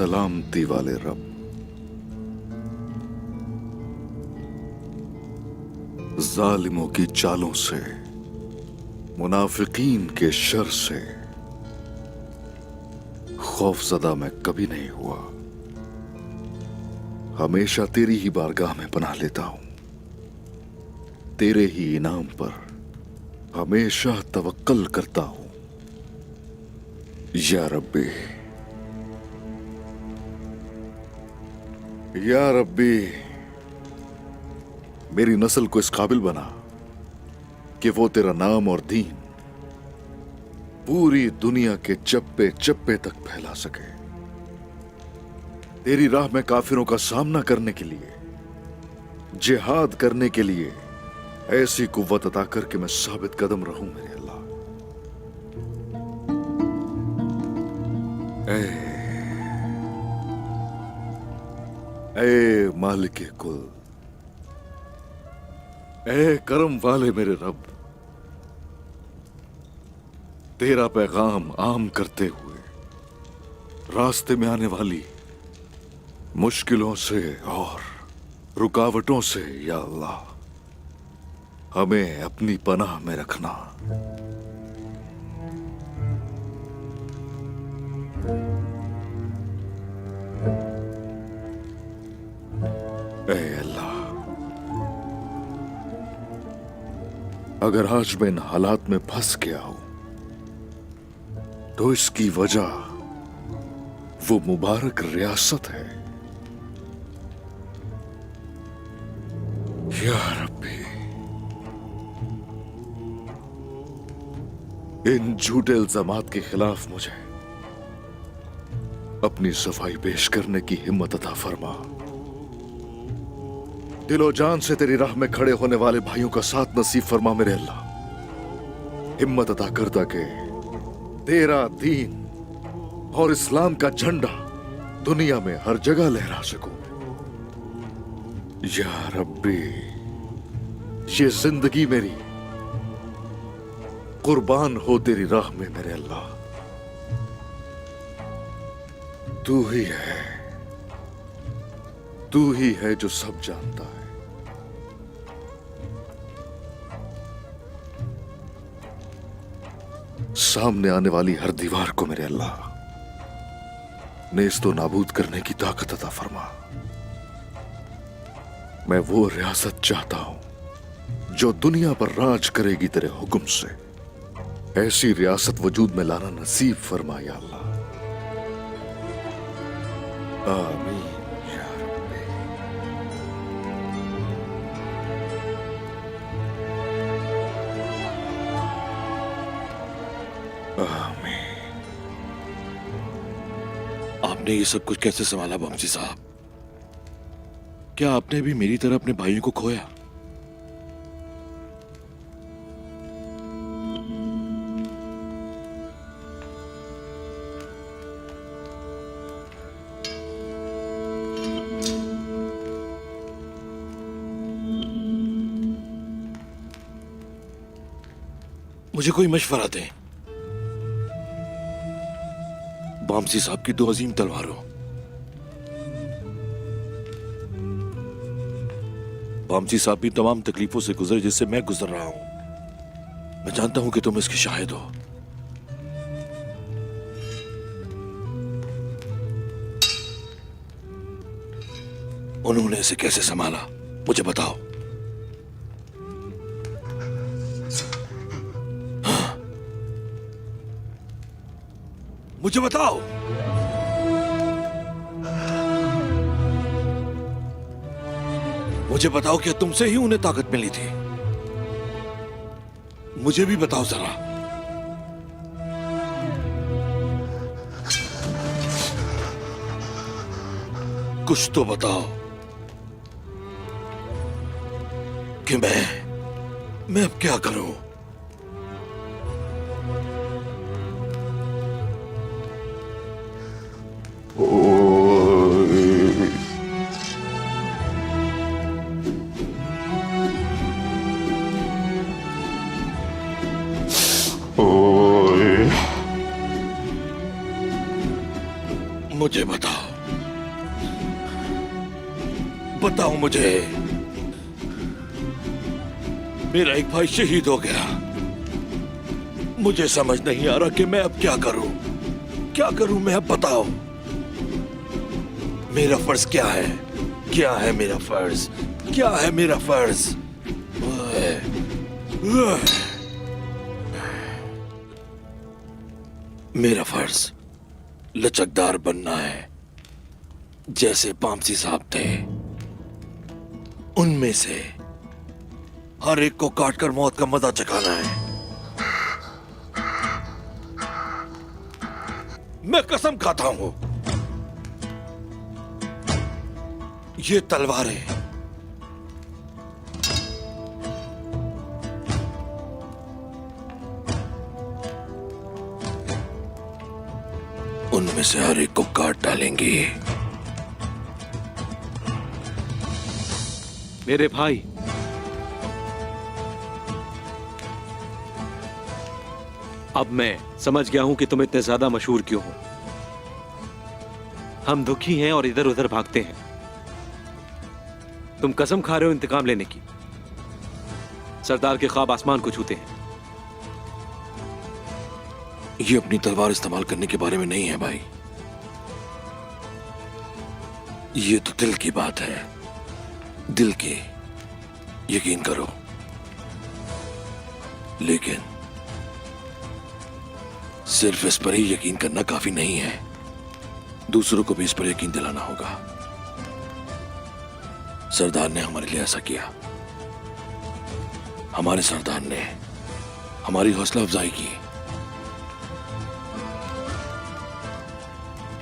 सलामती वाले रब, जालिमों की चालों से, मुनाफिकीन के शर से खौफजदा मैं कभी नहीं हुआ। हमेशा तेरी ही बारगाह में पनाह लेता हूं, तेरे ही इनाम पर हमेशा तवक्कल करता हूं। या रब्बी, या रब्बी, मेरी नस्ल को इस काबिल बना कि वो तेरा नाम और दीन पूरी दुनिया के चप्पे चप्पे तक फैला सके। तेरी राह में काफिरों का सामना करने के लिए, जिहाद करने के लिए ऐसी कुव्वत अता करके मैं साबित कदम रहूं मेरे अल्लाह। ए मालिक कुल, ए करम वाले मेरे रब, तेरा पैगाम आम करते हुए रास्ते में आने वाली मुश्किलों से और रुकावटों से या अल्लाह हमें अपनी पनाह में रखना। ए अल्लाह, अगर आज मैं इन हालात में फंस गया हूं तो इसकी वजह वो मुबारक रियासत है। या रब्बी, इन झूठे इल्जामात के खिलाफ मुझे अपनी सफाई पेश करने की हिम्मत अता फरमा। दिलो जान से तेरी राह में खड़े होने वाले भाइयों का साथ नसीब फरमा मेरे अल्लाह। हिम्मत अता कर ताकि तेरा दीन और इस्लाम का झंडा दुनिया में हर जगह लहरा सकूं। या रब्बी, ये जिंदगी मेरी कुर्बान हो तेरी राह में मेरे अल्लाह। तू ही है, तू ही है जो सब जानता है। सामने आने वाली हर दीवार को मेरे अल्लाह नेस्तो नाबूद करने की ताकत अता फरमा। मैं वो रियासत चाहता हूं जो दुनिया पर राज करेगी तेरे हुक्म से। ऐसी रियासत वजूद में लाना नसीब फरमा या अल्लाह। आमीन या रब्बी। आमीन। आपने ये सब कुछ कैसे संभाला बमसी साहब? क्या आपने भी मेरी तरह अपने भाइयों को खोया? मुझे कोई मशवरा दें। बामसी साहब की दो अजीम तलवारों, बामसी साहब भी तमाम तकलीफों से गुजरे जिससे मैं गुजर रहा हूं। मैं जानता हूं कि तुम इसके शाहिद हो। उन्होंने इसे कैसे संभाला, मुझे बताओ। हाँ? मुझे बताओ। मुझे बताओ, क्या तुमसे ही उन्हें ताकत मिली थी? मुझे भी बताओ जरा। कुछ तो बताओ कि मैं अब क्या करूं? मुझे बताओ, बताओ मुझे, मेरा एक भाई शहीद हो गया। मुझे समझ नहीं आ रहा कि मैं अब क्या करूं। क्या करूं मैं अब, बताओ। मेरा फर्ज क्या है? क्या है मेरा फर्ज? क्या है मेरा फर्ज? मेरा फर्ज लचकदार बनना है, जैसे पामसी साहब थे। उनमें से हर एक को काटकर मौत का मजा चखाना है। मैं कसम खाता हूं, ये तलवारें उनमें से हर एक को काट डालेंगी। मेरे भाई, अब मैं समझ गया हूं कि तुम इतने ज्यादा मशहूर क्यों हो। हम दुखी हैं और इधर उधर भागते हैं। तुम कसम खा रहे हो इंतकाम लेने की। सरदार के ख्वाब आसमान को छूते हैं। ये अपनी तलवार इस्तेमाल करने के बारे में नहीं है भाई, ये तो दिल की बात है, दिल की। यकीन करो, लेकिन सिर्फ इस पर ही यकीन करना काफी नहीं है, दूसरों को भी इस पर यकीन दिलाना होगा। सरदार ने हमारे लिए ऐसा किया। हमारे सरदार ने हमारी हौसला अफजाई की।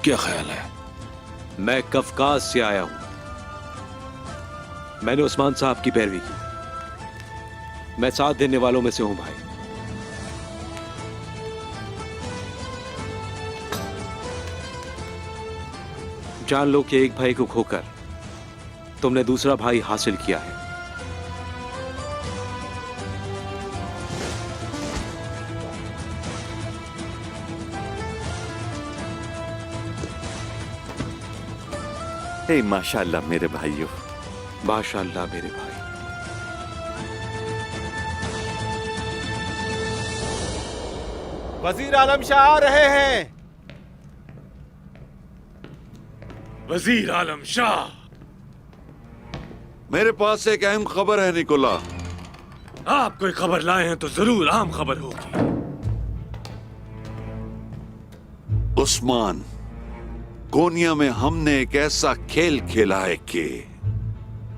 क्या ख्याल है? मैं कफकाज से आया हूं। मैंने उस्मान साहब की पैरवी की। मैं साथ देने वालों में से हूं भाई। जान लो कि एक भाई को खोकर तुमने दूसरा भाई हासिल किया है। हे माशाअल्लाह मेरे भाइयों, माशाअल्लाह मेरे भाई। वजीर आलम शाह आ रहे हैं। वजीर आलम शाह, मेरे पास एक अहम खबर है निकोला। आप कोई खबर लाए हैं तो जरूर अहम खबर होगी। उस्मान, कोनिया में हमने एक ऐसा खेल खेला है कि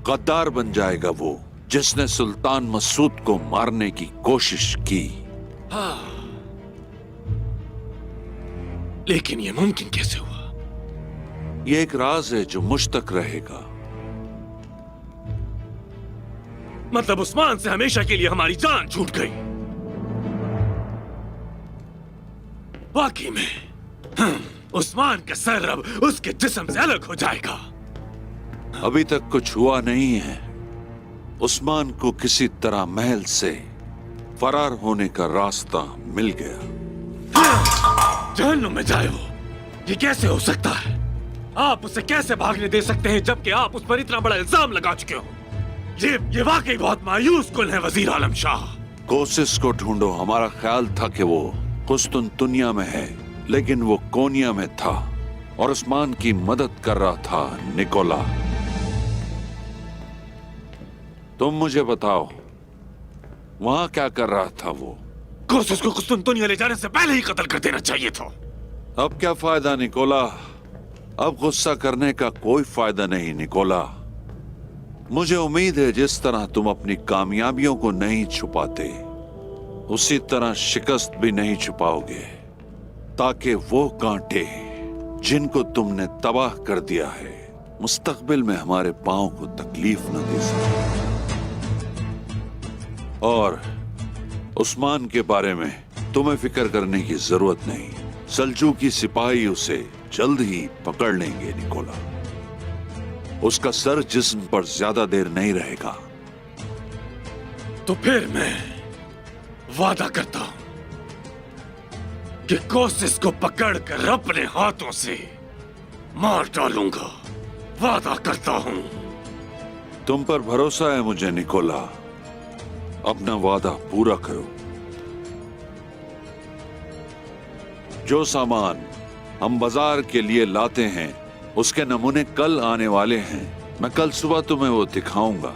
गद्दार बन जाएगा वो जिसने सुल्तान मसूद को मारने की कोशिश की। लेकिन ये मुमकिन कैसे हुआ? ये एक राज है जो मुझ तक रहेगा। मतलब उस्मान से हमेशा के लिए हमारी जान छूट गई। वाकई में उस्मान का सर अब उसके जिस्म से अलग हो जाएगा। अभी तक कुछ हुआ नहीं है। उस्मान को किसी तरह महल से फरार होने का रास्ता मिल गया। जहन्नुम में जाए वो। ये कैसे हो सकता है? आप उसे कैसे भागने दे सकते हैं जबकि आप उस पर इतना बड़ा इल्जाम लगा चुके हो? ये वाकई बहुत मायूस कुल है वजीर आलम शाह। कोशिश को ढूंढो। हमारा ख्याल था कि वो कुस्तुनतुनिया में है, लेकिन वो कोनिया में था और उस्मान की मदद कर रहा था निकोला। तुम मुझे बताओ, वहां क्या कर रहा था वो? कोशिश को कुस्तुनतुनिया ले जाने से पहले ही कत्ल कर देना चाहिए था। अब क्या फायदा निकोला? अब गुस्सा करने का कोई फायदा नहीं निकोला। मुझे उम्मीद है जिस तरह तुम अपनी कामयाबियों को नहीं छुपाते, उसी तरह शिकस्त भी नहीं छुपाओगे, ताकि वो कांटे जिनको तुमने तबाह कर दिया है मुस्तकबिल में हमारे पांव को तकलीफ न दे सके। और उस्मान के बारे में तुम्हें फिक्र करने की जरूरत नहीं। सल्जूकी सिपाही उसे जल्द ही पकड़ लेंगे निकोला। उसका सर जिस्म पर ज्यादा देर नहीं रहेगा। तो फिर मैं वादा करता हूं कि कोशिश को पकड़कर अपने हाथों से मार डालूंगा। वादा करता हूं। तुम पर भरोसा है मुझे निकोला। अपना वादा पूरा करो। जो सामान हम बाजार के लिए लाते हैं उसके नमूने कल आने वाले हैं। मैं कल सुबह तुम्हें वो दिखाऊंगा।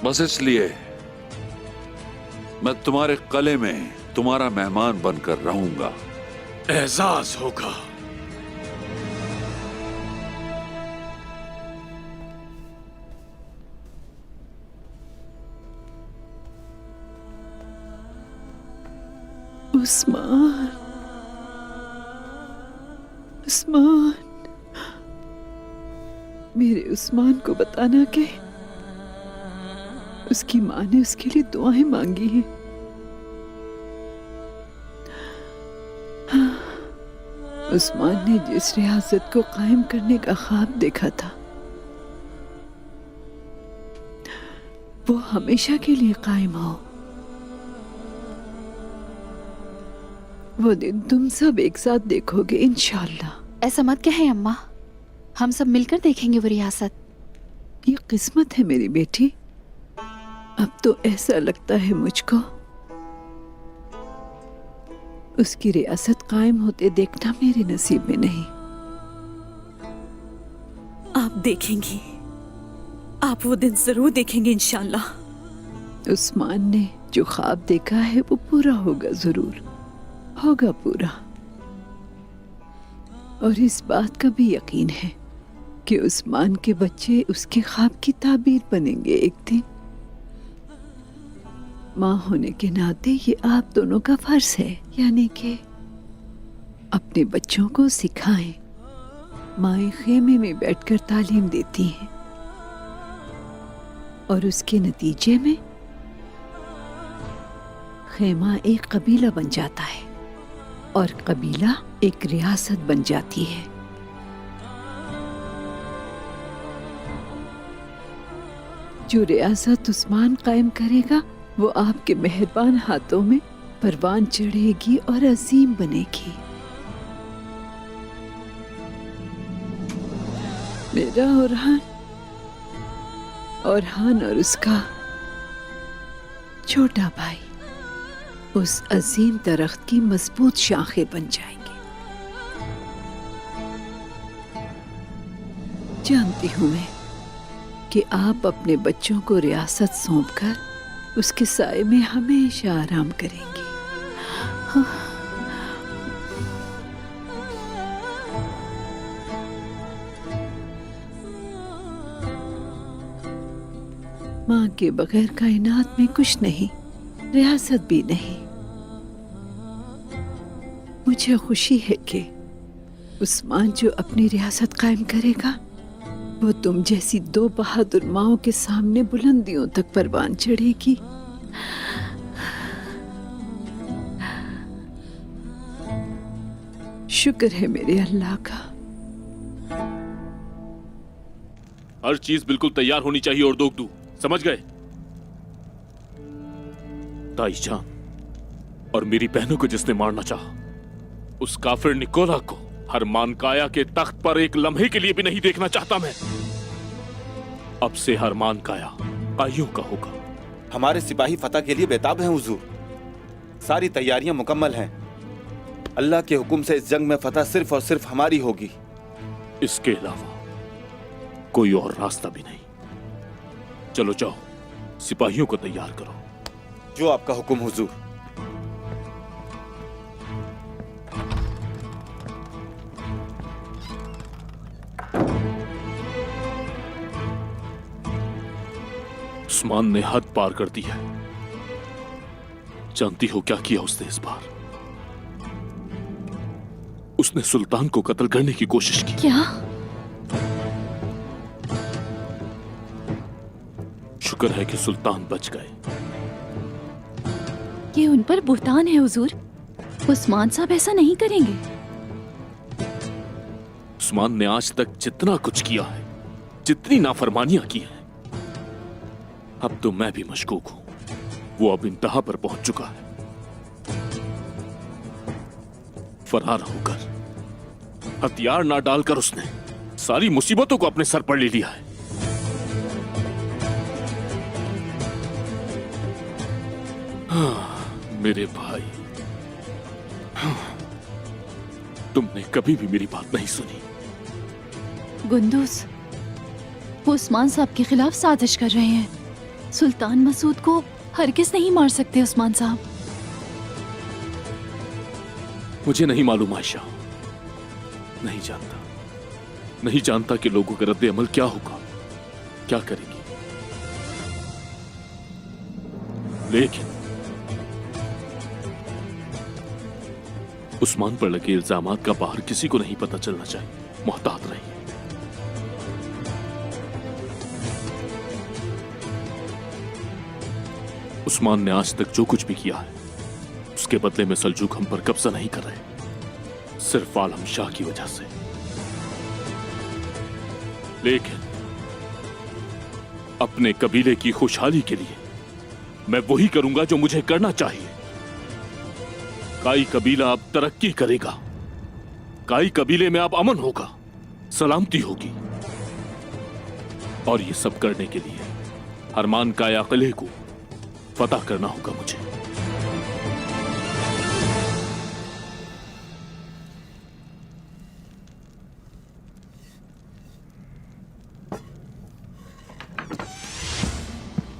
बस इसलिए मैं तुम्हारे कले में तुम्हारा मेहमान बनकर रहूंगा। एजाज होगा। उस्मान, उस्मान, मेरे उस्मान को बताना कि उसकी माँ ने उसके लिए दुआएं मांगी हैं। उस्मान ने जिस रियासत को कायम करने का ख्वाब देखा था वो हमेशा के लिए कायम हो। वो दिन तुम सब एक साथ देखोगे इंशाअल्लाह। ऐसा मत कहें अम्मा, हम सब मिलकर देखेंगे वो रियासत। ये किस्मत है मेरी बेटी। अब तो ऐसा लगता है मुझको उसकी रियासत कायम होते देखना मेरे नसीब में नहीं। आप देखेंगी, आप वो दिन जरूर देखेंगे इंशाअल्लाह। उस्मान ने जो ख्वाब देखा है वो पूरा होगा, जरूर होगा पूरा। और इस बात का भी यकीन है कि उस्मान के बच्चे उसके ख्वाब की ताबीर बनेंगे एक दिन। माँ होने के नाते ये आप दोनों का फर्ज है, यानी कि अपने बच्चों को सिखाएं। माएं खेमे में बैठकर तालीम देती हैं और उसके नतीजे में खेमा एक कबीला बन जाता है और कबीला एक रियासत बन जाती है। जो रियासत उस्मान कायम करेगा वो आपके मेहरबान हाथों में परवान चढ़ेगी और अजीम बनेगी। मेरा औरहान और उसका छोटा भाई उस अजीम दरख्त की मजबूत शाखें बन जाएंगे। जानती हूं मैं कि आप अपने बच्चों को रियासत सौंपकर उसके साए में हमेशा आराम करेंगी। माँ के बगैर कायनात में कुछ नहीं, रियासत भी नहीं। मुझे खुशी है कि उस्मान जो अपनी रियासत कायम करेगा वो तुम जैसी दो बहादुर माओं के सामने बुलंदियों तक परवान चढ़ेगी। शुक्र है मेरे अल्लाह का। हर चीज बिल्कुल तैयार होनी चाहिए और दोगदू, समझ गए? ताईजान और मेरी बहनों को जिसने मारना चाहा, उस काफिर निकोला को हरमान काया के तख्त पर एक लम्हे के लिए भी नहीं देखना चाहता मैं। अब से हरमान काया काइयों का होगा। हमारे सिपाही फतह के लिए बेताब हैं हुजूर। सारी तैयारियां मुकम्मल हैं। अल्लाह के हुक्म से इस जंग में फतह सिर्फ और सिर्फ हमारी होगी। इसके अलावा कोई और रास्ता भी नहीं। चलो जाओ, सिपाहियों को तैयार करो। जो आपका हुक्म हुजूर। उस्मान ने हद पार कर दी है। जानती हो क्या किया उसने इस बार? उसने सुल्तान को कत्ल करने की कोशिश की। क्या? शुक्र है कि सुल्तान बच गए। ये उन पर बुहतान है हुजूर। उस्मान साहब ऐसा नहीं करेंगे। उस्मान ने आज तक जितना कुछ किया है, जितनी नाफरमानियां की हैं, अब तो मैं भी मशकूक हूं। वो अब इंतहा पर पहुंच चुका है। फरार होकर, हथियार ना डालकर उसने सारी मुसीबतों को अपने सर पर ले लिया है। मेरे भाई, तुमने कभी भी मेरी बात नहीं सुनी। गुंदुस, वो उस्मान साहब के खिलाफ साजिश कर रहे हैं। सुल्तान मसूद को हरगिज नहीं मार सकते उस्मान साहब। मुझे नहीं मालूम आयशा, नहीं जानता कि लोगों का रद्द अमल क्या होगा, क्या करेंगी। लेकिन उस्मान पर लगे इल्जामात का बाहर किसी को नहीं पता चलना चाहिए। मोहतात रहिए। उस्मान ने आज तक जो कुछ भी किया है उसके बदले में सल्जूक हम पर कब्जा नहीं कर रहे, सिर्फ आलम शाह की वजह से। लेकिन अपने कबीले की खुशहाली के लिए मैं वही करूंगा जो मुझे करना चाहिए। काई कबीला अब तरक्की करेगा, काई कबीले में अब अमन होगा, सलामती होगी। और ये सब करने के लिए हरमान काया किले को फतह करना होगा मुझे।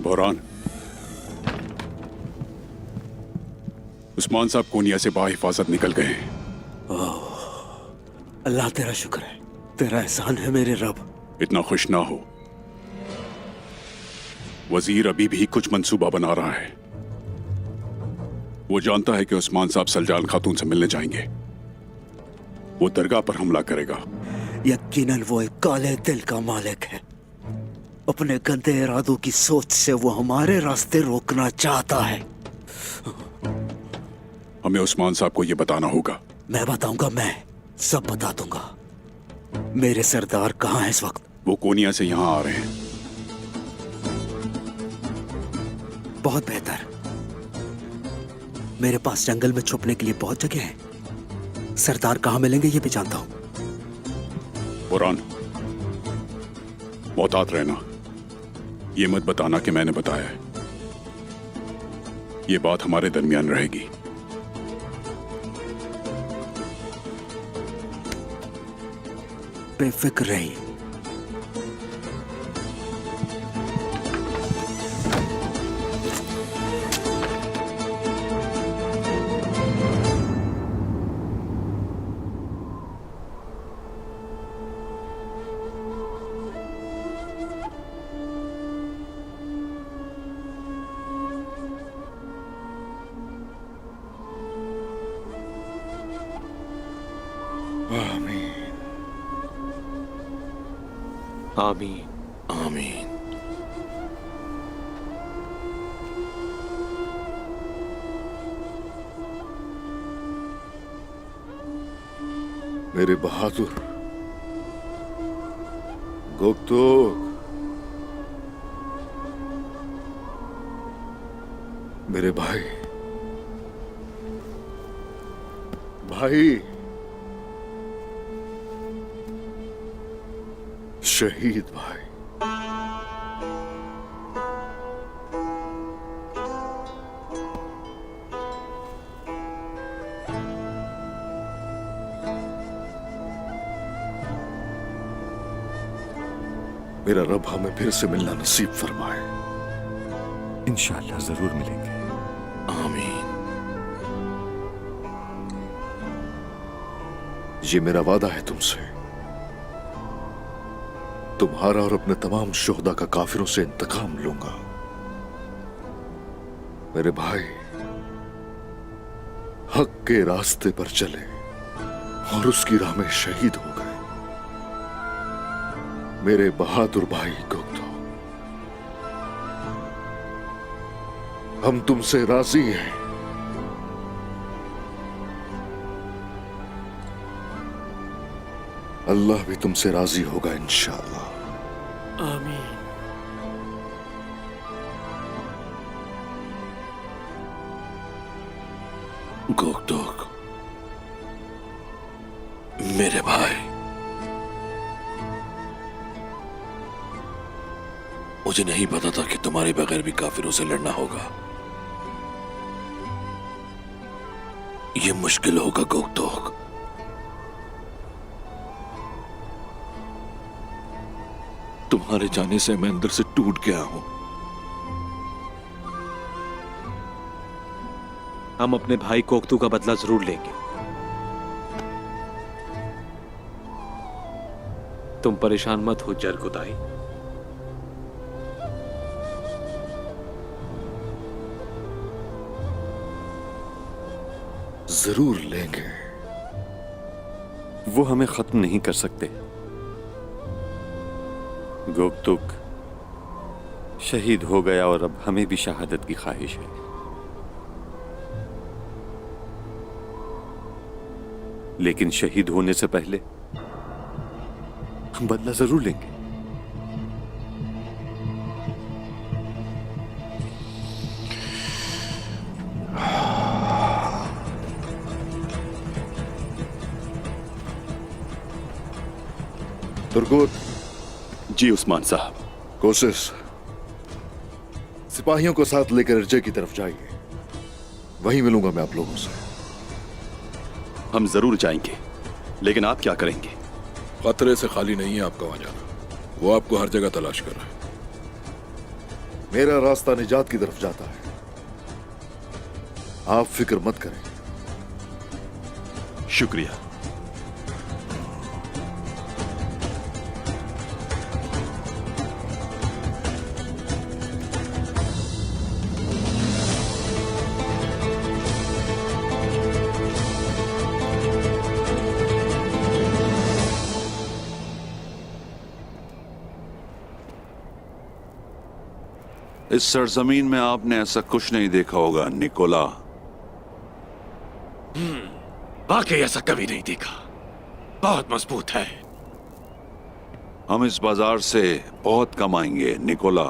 बोरान, उस्मान साहब कोनिया से बाहिफाजत निकल गए हैं। अल्लाह तेरा शुक्र है, तेरा एहसान है मेरे रब। इतना खुश ना हो, वजीर अभी भी कुछ मंसूबा बना रहा है। वो जानता है कि उस्मान साहब सलजान खातून से मिलने जाएंगे। वो दरगाह पर हमला करेगा। यकीनन वो एक काले दिल का मालिक है। अपने गंदे इरादों की सोच से वो हमारे रास्ते रोकना चाहता है। हमें उस्मान साहब को ये बताना होगा। मैं बताऊंगा, मैं सब बता दूंगा। मेरे सरदार कहाँ हैं इस वक्त? वो कोनिया से यहाँ आ रहे हैं। बहुत बेहतर। मेरे पास जंगल में छुपने के लिए बहुत जगह है। सरदार कहाँ मिलेंगे ये भी जानता हूं। बुरान, मोहतात रहना। ये मत बताना कि मैंने बताया है। ये बात हमारे दरमियान रहेगी। बेफिक्र रहिए। आमीन। आमीन। मेरे बहादुर गोक्तो, मेरे भाई, शहीद भाई। मेरा रब हमें फिर से मिलना नसीब फरमाए। इंशाअल्लाह जरूर मिलेंगे। आमीन। ये मेरा वादा है तुमसे। तुम्हारा और अपने तमाम शुहदा का काफिरों से इंतकाम लूंगा। मेरे भाई हक के रास्ते पर चले और उसकी राह में शहीद हो गए। मेरे बहादुर भाई गोक्तो, हम तुमसे राजी हैं। अल्लाह भी तुमसे राजी होगा इंशाअल्लाह। आमीन। गोकटोक, मेरे भाई, मुझे नहीं पता था कि तुम्हारे बगैर भी काफिरों से लड़ना होगा। ये मुश्किल होगा गोकतोक। तुम्हारे जाने से मैं अंदर से टूट गया हूं। हम अपने भाई कोकतू का बदला जरूर लेंगे। तुम परेशान मत हो जरगुदाई। जरूर लेंगे। वो हमें खत्म नहीं कर सकते। गोकतुक शहीद हो गया और अब हमें भी शहादत की ख्वाहिश है, लेकिन शहीद होने से पहले हम बदला जरूर लेंगे। तुर्गुत। जी उस्मान साहब। कोशिश सिपाहियों को साथ लेकर इर्जे की तरफ जाइए। वहीं मिलूंगा मैं आप लोगों से। हम जरूर जाएंगे, लेकिन आप क्या करेंगे? खतरे से खाली नहीं है आपका वहां जाना। वो आपको हर जगह तलाश कर रहा है। मेरा रास्ता निजात की तरफ जाता है। आप फिक्र मत करें। शुक्रिया। इस सरजमीन में आपने ऐसा कुछ नहीं देखा होगा निकोला। वाकई ऐसा कभी नहीं देखा। बहुत मजबूत है। हम इस बाजार से बहुत कमाएंगे निकोला।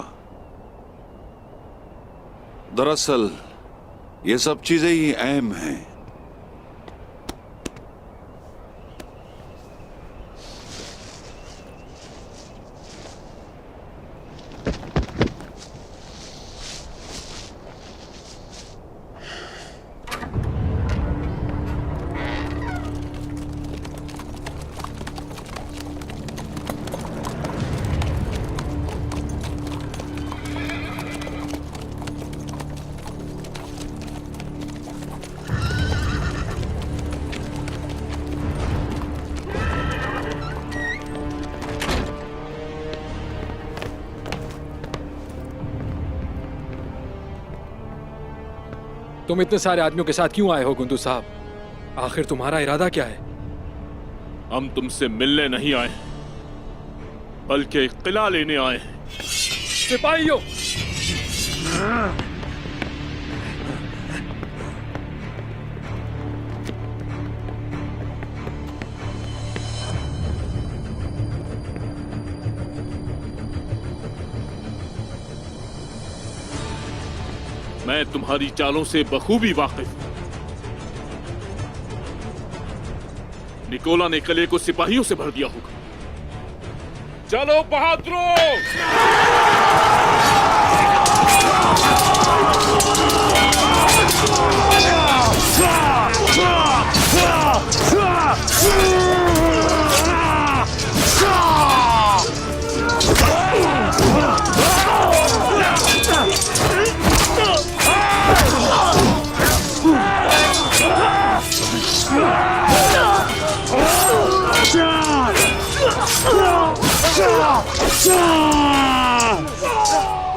दरअसल ये सब चीजें ही अहम हैं। तुम इतने सारे आदमियों के साथ क्यों आए हो गुंदू साहब? आखिर तुम्हारा इरादा क्या है? हम तुमसे मिलने नहीं आए, बल्कि एक किला लेने आए हैं। सिपाहियों! मैं तुम्हारी चालों से बखूबी वाकिफ हूं। निकोला ने किले को सिपाहियों से भर दिया होगा। चलो बहादुरों!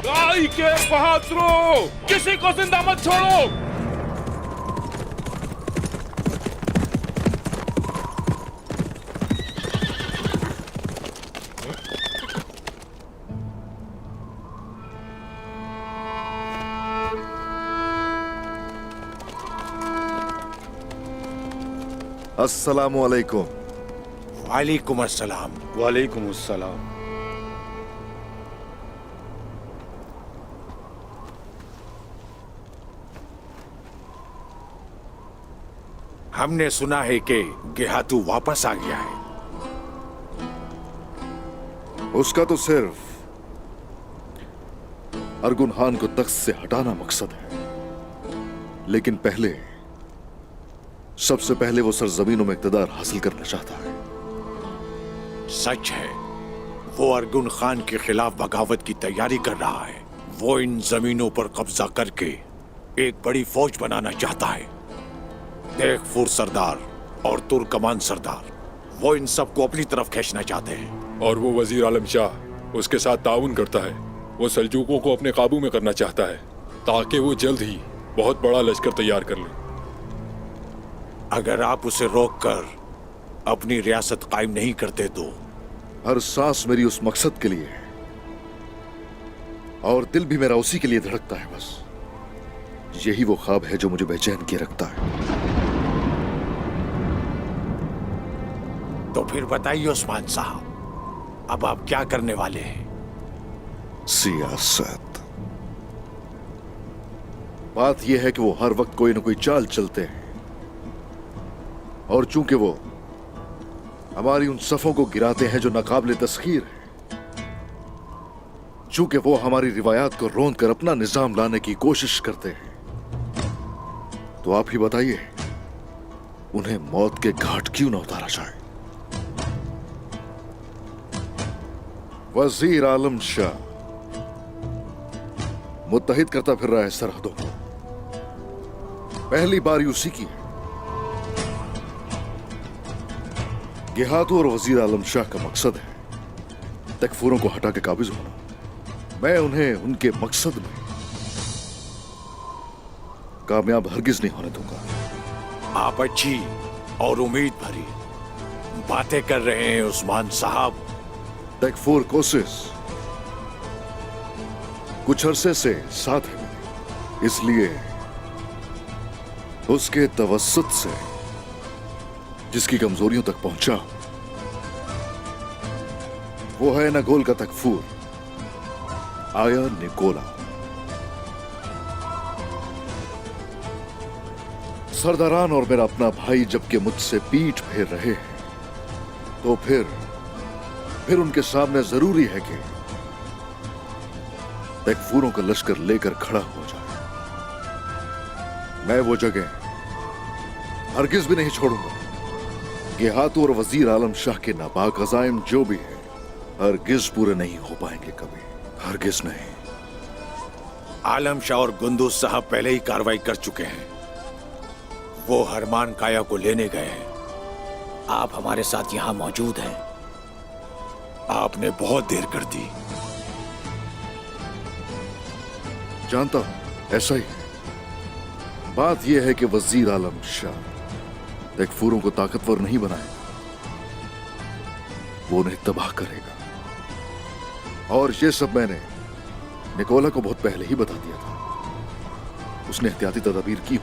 गाय के बहादुरों, किसी को जिंदा मत छोड़ो। अस्सलामु अलैकुम। वालेकुम अस्सलाम। वालेकुम अस्सलाम। हमने सुना है कि गेहातू वापस आ गया है। उसका तो सिर्फ अर्गुन खान को तख्त से हटाना मकसद है, लेकिन पहले सबसे पहले वो सरजमीनों में इक़्तिदार हासिल करना चाहता है। सच है, वो अर्गुन खान के खिलाफ बगावत की तैयारी कर रहा है। वो इन जमीनों पर कब्जा करके एक बड़ी फौज बनाना चाहता है। देखफुर सरदार और तुर्कमान सरदार, वो इन सबको अपनी तरफ खींचना चाहते हैं। और वो वजीर आलम शाह उसके साथ ताउन करता है। वो सल्जूकों को अपने काबू में करना चाहता है ताकि वो जल्द ही बहुत बड़ा लश्कर तैयार कर ले। अगर आप उसे रोककर अपनी रियासत कायम नहीं करते तो हर सांस मेरी उस मकसद के लिए है और दिल भी मेरा उसी के लिए धड़कता है। बस यही वो ख्वाब है जो मुझे बेचैन किए रखता है। तो फिर बताइए उस्मान साहब, अब आप क्या करने वाले हैं? सियासत। बात यह है कि वो हर वक्त कोई ना कोई चाल चलते हैं और चूंकि वो हमारी उन सफों को गिराते हैं जो नाकाबिले तस्खीर है, चूंकि वो हमारी रिवायात को रोंद कर अपना निजाम लाने की कोशिश करते हैं, तो आप ही बताइए उन्हें मौत के घाट क्यों न उतारा जाए। वजीर आलम शाह मुत्तहिद करता फिर रहा है सरहदों को। पहली बारी उसी की है। गेहातू और वजीर आलम शाह का मकसद है तकफूरों को हटा के काबिज होना। मैं उन्हें उनके मकसद में कामयाब हरगिज नहीं होने दूंगा। आप अच्छी और उम्मीद भरी बातें कर रहे हैं उस्मान साहब। तकफूर कोशिश कुछ अरसे से साथ है, इसलिए उसके तवस्सुत से जिसकी कमजोरियों तक पहुंचा वो है नगोल का तकफूर आया निकोला। सरदारान और मेरा अपना भाई जबकि मुझसे पीठ फेर रहे हैं, तो फिर उनके सामने जरूरी है कि तकफूरों का लश्कर लेकर खड़ा हो जाए। मैं वो जगह हरगिज भी नहीं छोड़ूंगा। गेहातू और वजीर आलम शाह के नापाक अज़ाइम जो भी है हरगिज पूरे नहीं हो पाएंगे कभी, हरगिज नहीं। आलम शाह और गुंदूज साहब पहले ही कार्रवाई कर चुके हैं। वो हरमान काया को लेने गए हैं। आप हमारे साथ यहां मौजूद हैं। आपने बहुत देर कर दी। जानता हूं ऐसा ही है। बात यह है कि वजीर आलम शाह तकफूरों को ताकतवर नहीं बनाएगा, वो उन्हें तबाह करेगा। और ये सब मैंने निकोला को बहुत पहले ही बता दिया था। उसने एहतियाती तदबीर की।